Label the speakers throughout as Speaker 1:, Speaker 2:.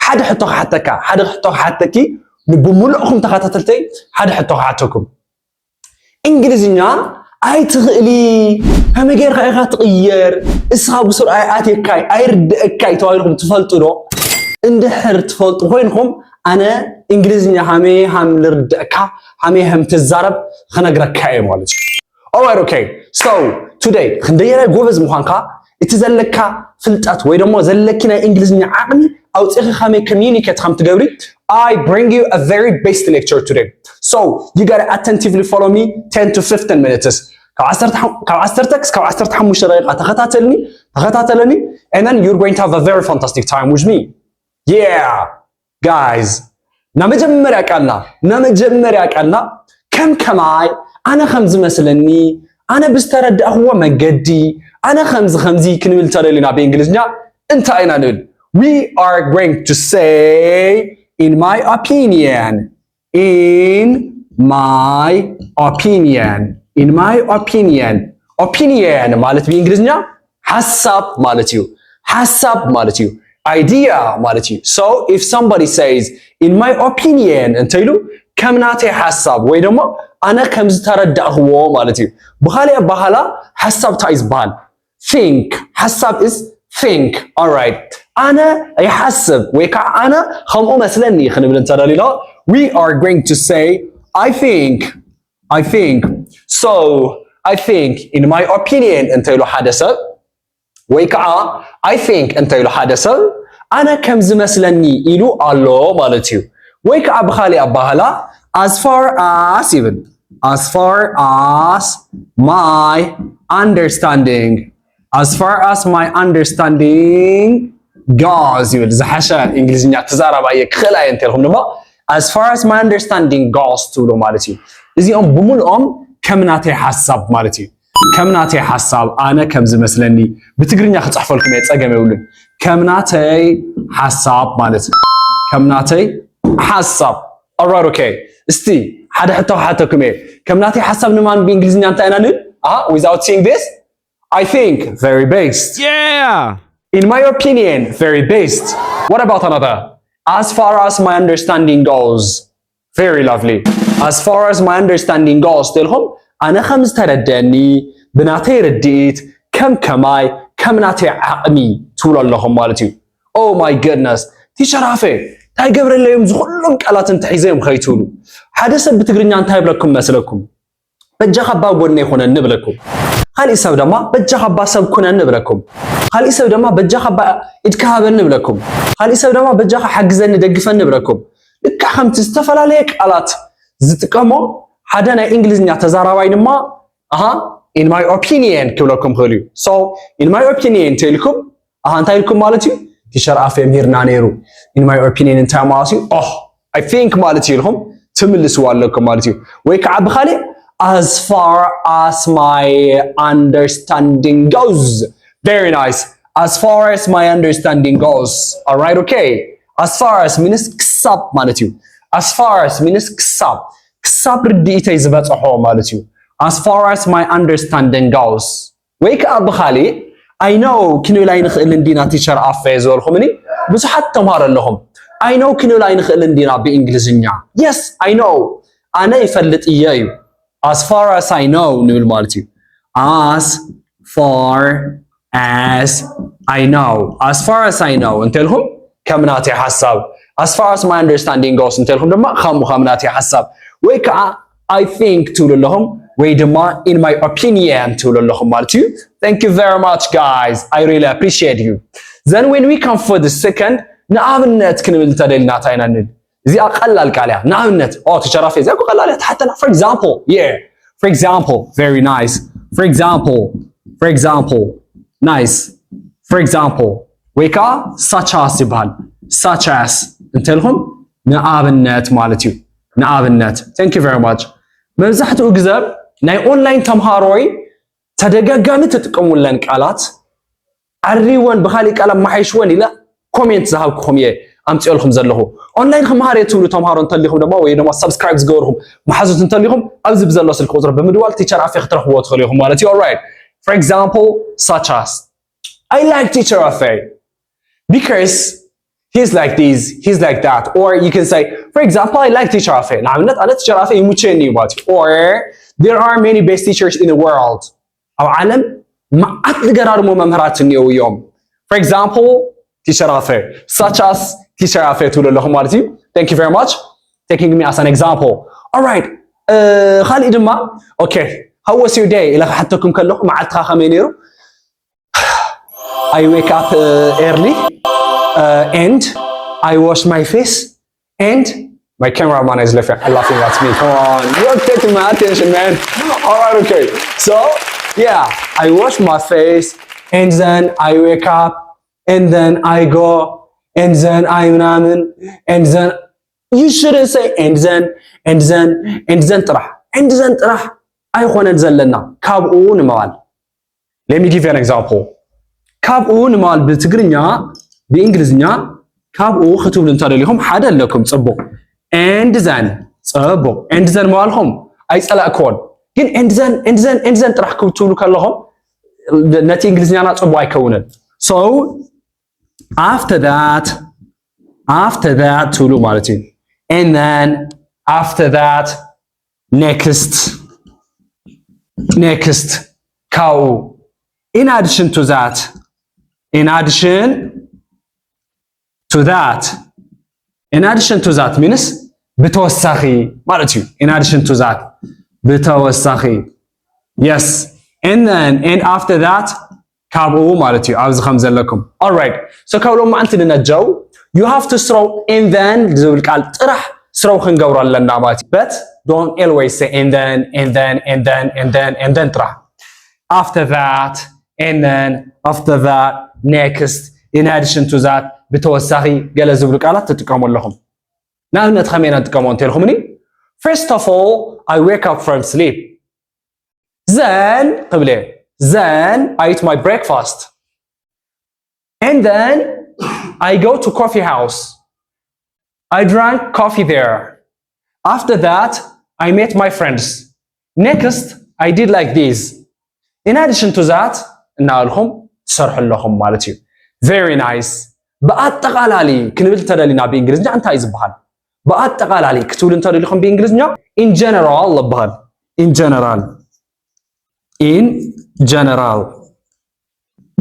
Speaker 1: حد حطوك حتىك حد حطوك حتىكي بملؤكم تخاتلتي حد حطوك حتىكم إنجليزية أي تغلي هم غير خيرات تغير أصحاب سرعة أتيكاي أيرد كاي تويلكم تفلتوا اندحر تفلتوا وينكم أنا إنجليزية هم لردكا هم تزارب خنقرك كاي مالتي. Alright, okay. So today خندينا جوفز مخانكا اتزلكا فلتات ويدمو زلكنا إنجليزية عقلي أو تأخي خامي communicate خام تقولي. I bring you a very basic lecture today. So you gotta attentively follow me 10 to 15 minutes. كعصرت حموش دقيقة تخطاتلني and then you're going to have a very fantastic time with me. Yeah, guys. نمجمّر أكلنا كم كماي أنا خمز مثلني أنا بسترد أهو مجدي أنا خمزي كنقول ترى لنا بإنجليزية أنت أين نقول we are going to say in my opinion opinion مالت بإنجليزية حسب مالتيو idea مالتيو. So if somebody says in my opinion أنت يلو كم ناتي حسب ويدما أنا كم زترد هو مالتيو بحالا حسب تايز بال think حسب is think. Alright أنا يحسب ويكا أنا خمو مثلني خنبل انترى للا we are going to say I think so I think in my opinion أنت يلو حدث ويكا I think أنت يلو حدث أنا كم زمثلني إلو الله مالتيو ويكا بخالي أبهلا as far as my understanding goes يقول زحشة إنجليزية تزارب أيك خلا ينتلهم نما as far as my understanding goes تقولوا مالتي إذا بمول كم ناتي حساب مالتي كم ناتي حساب أنا كم زمثلني بتقرني أخذ أحفل كم يتساقم يقولون كم ناتي حساب مالتي كم ناتي حساب. alright okay استي حتى كم كم ناتي حساب نمان بإنجليزية أنت أنا نل without seeing this I think very based.
Speaker 2: Yeah.
Speaker 1: In my opinion, very based. What about another? As far as my understanding goes, very lovely. As far as my understanding goes, تلهم أنا خمس تردني بناتي رديت كم كماي كم ناتي عقمي طول اللهم مالتي. Oh my goodness. تي شرافة. تاي قبر اللي يمزخلون كالات انتحيزيهم خيتولو. حدث بتقرني عن تايب لكم مثلكم. بجا خباب وني خونا نبلكم. خالي سب دما بجا خبا سب كنا نبلكم. خالي سب دما بجا خبا إتكهاب نبلكم. خالي سب دما بجا حجزن ندقفن نبلكم. لك خم تستفل عليك قالات زتقمو حدنا إنجليزية تزارواين ما in my opinion كلكم خليو. So in my opinion تلكم أنت لكم مالتي تشرع في أمير نانيرو in my opinion أنت مالتي I think مالتي لهم تمل سؤال لكم مالتي ويكعب خالي as far as my understanding goes. Very nice. As far as my understanding goes. Alright, okay. As far as means كسب مالتيو. As far as means كسب رديته يزبطحو مالتيو. As far as my understanding goes. ويك أبخالي I know كنو لا ينخل ندينا تيشر أفيز والخمني بس حتى مهار لهم. I know كنو لا ينخل ندينا بإنجليزية. Yes, I know. أنا يفلت إياه. As far as I know نقول مالتي as far as I know انت لهم كم ناتي حساب as far as my understanding goes انت لهم لما خم ناتي حساب ويكا I think تقول لهم ويدما in my opinion تقول لهم مالتي. Thank you very much guys, I really appreciate you. Then when we come for the second نعمل كنقول تدلنا تاينا نل زي أقلل كاليا نعمت تشرفي زي أقلل حتى for example very nice for example nice for example ويكا such as يبهل such as انت لهم نعمت مالتيو نعمت. Thank you very much. مزحت أجزر ناي أونلاين تمهاروي تدققامي تتقومون لن قالات عريوان بخالي قالم محيشوان إلا كومنت زهابكم أمتي لكم زلهم أونلاين خمارية تولو تمهارون تليهم دما وينما سبسكرايبز جورهم محازوت تليهم أبز بزلوا سلك وتر بمدوال تيشر عفيق تروح وتخليهم مالتي. Alright. For example, such as I like teacher Afe because he's like this, he's like that. Or you can say, for example, I like teacher Afe. نعمل أنا teacher Afe يموتشني باتي. Or there are many best teachers in the world. أو عالم ما أتقرر ممهرات اليوم يوم. For example, teacher Afe, such as teacher Afe تقول لهم مالتي. Thank you very much. Taking me as an example. All right. خالد ما. Okay. How was your day? إلى حتىكم كلكم معتها خمينيرو. I wake up early. And I wash my face, and my cameraman is laughing at me. Come on, you're taking my attention, man. All right, okay. So, yeah, I wash my face, and then I wake up, and then I go, and then I'm ramen, and then you shouldn't say and then طرح. I want to زلنا. كابو نمال. Let me give you an example. كابو نمال بالتقرنيا. بإنجليزية كابو خطوب لنتاريلهم حدا لكم تصبوا and then تصبوا and then مالهم أي سألا أكون جن and then راح كتبوا كلهم نتي إنجليزية أنا تصبوا أي كونن so after that تقولوا مالتين and then after that next كاو in addition to that means بتوسخي مالتيو in addition to that بتوسخي yes and after that كابو مالتيو عاوز خمسة لكم alright so كاولو ما أنت لنجاو you have to throw and then زول قال طرح throw خنجورا لنا مالتي but don't always say and then طرح after that and then after that next in addition to that بتوسخي قال زبل قالات تتقاموا لهم نحن خمينا تقامون تلخمني first of all I wake up from sleep then I eat my breakfast and then I go to coffee house I drank coffee there after that I met my friends next I did like this in addition to that نقولهم تصرح لهم مالتي very nice بأتقالالي كنبل تدلينا بإنجليزية أنت عايز بحال بأتقالالي كتقول أنت لكم بإنجليزية in general بحال in general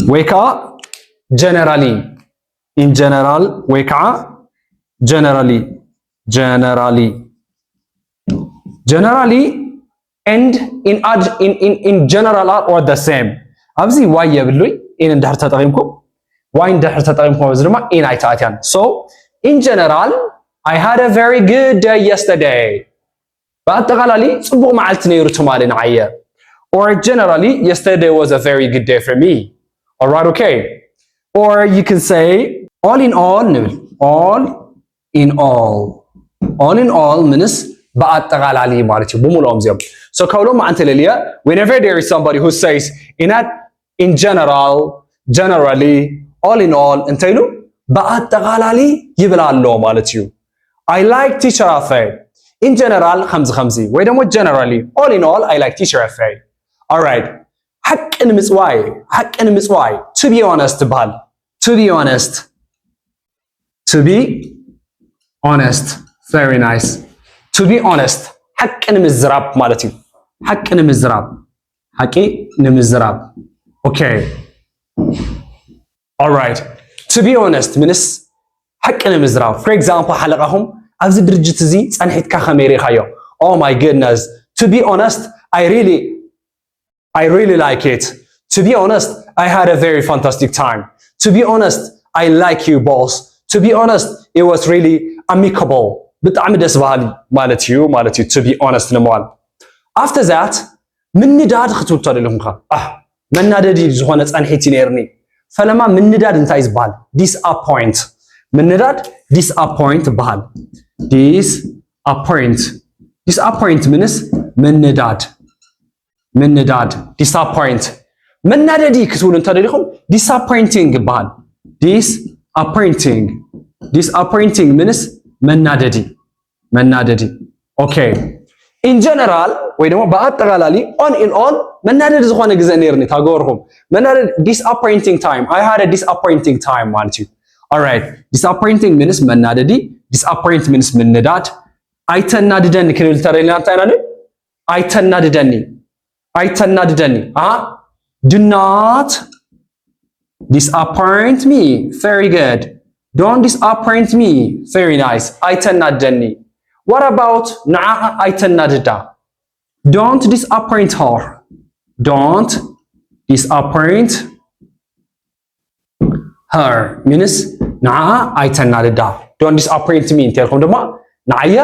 Speaker 1: wake up generally in general wake up generally and in general or the same أبزي واي يبلوي إن اندحر تتغيمكم why اندحر تتغيمكم بزرما إن عيتاتيان so in general I had a very good day yesterday بأتغالالي صبغ معلتني يرتمالي نعيا or generally yesterday was a very good day for me alright okay or you can say all in all means بأتغالالي مالتي بمولهم زيهم so كولو ما أنت لليا whenever there is somebody who says in general generally all in all انتيلو بأتغالالي يبلع اللو مالتيو I like teacher Afe in general خمسي ويدمو generally all in all I like teacher Afe alright حق المسواي to be honest بحال to be honest very nice to be honest حق المزراب مالتي حق المزراب okay alright to be honest منس حق المزراب for example حلقهم أبز درجة زي أنحيت كخميري خيو oh my goodness to be honest I really like it to be honest I had a very fantastic time to be honest I like you boss to be honest it was really amicable بتعمل دس مالتيو to be honest نموال after that من نداد خطوط تاري لهم خا من نادي زخانة أنحيتي نيرني فلما من نداد انتايز بال disappoint من نداد disappoint بال disappoint منس من نداد disappoint من نادي كتقول انت لهم disappointing بال disappointing منس من نادي okay in general ويدمو بأتغالالي on in all من نادي زخانة جزانيرني تاغورهم من نادي disappointing time I had a disappointing time مالتي alright disappointing means መናደዲ disappoint means መነዳድ አይተናድደኒ ክንብል ተረይና ታይናለ አይተናድደኒ do not disappoint me very good don't disappoint me very nice አይተናድደኒ what about ንዓ አይተናድዳ don't disappoint her don't disappoint her means ንዓ አይተናድዳ don't disappoint me እንተልኩም ድማ ንዓየ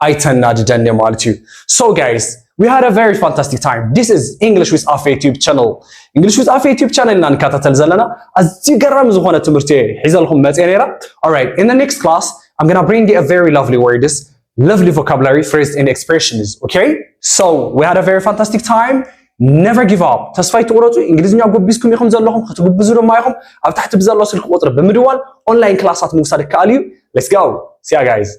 Speaker 1: አይተናድደኒ ማለት እዩ so guys we had a very fantastic time this is English with Afe YouTube channel English with Afe YouTube channel ና ንከታተል ዘለና ኣዝዩ ገራሚ ዝኾነ ትምህርቲ ሒዘልኩም መጽእ ነይራ alright in the next class I'm going to bring you a very lovely words lovely vocabulary phrase and expressions okay so we had a very fantastic time never give up ተስፋይ ትቁረጡ እንግሊዝኛ ጎቢስኩም ይኹም ዘለኹም ክትግብዙ ድማ ይኹም ኣብ ታሕቲ ብዘሎ ስልክ ቁጥሪ ብምድዋል ኦንላይን ክላሳት ምውሳድ ከኣልዩ let's go see you guys